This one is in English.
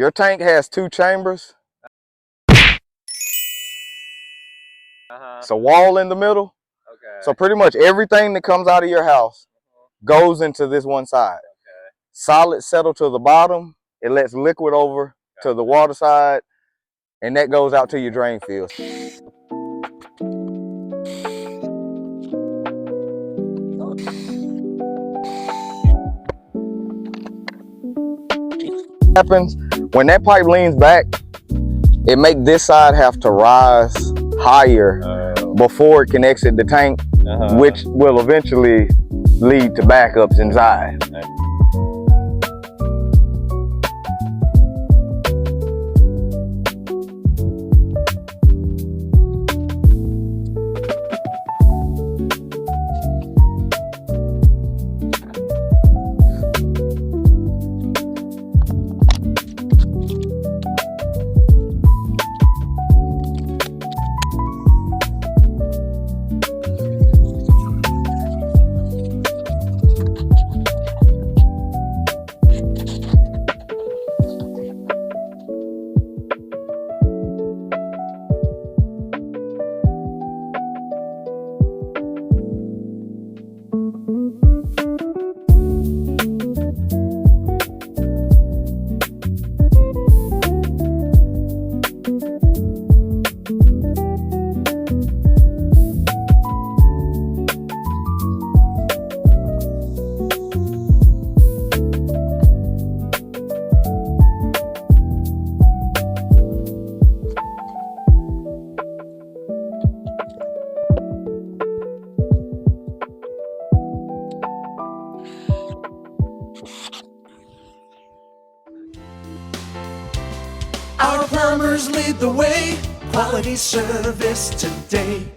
Your tank has 2 chambers. It's a wall in the middle. Okay. So pretty much everything that comes out of your house goes into this one side. Okay. Solid settle to the bottom. It lets liquid over to the water side, and that goes out to your drain field. Happens when that pipe leans back, it makes this side have to rise higher before it can exit the tank, which will eventually lead to backups inside. Our plumbers lead the way, quality service today.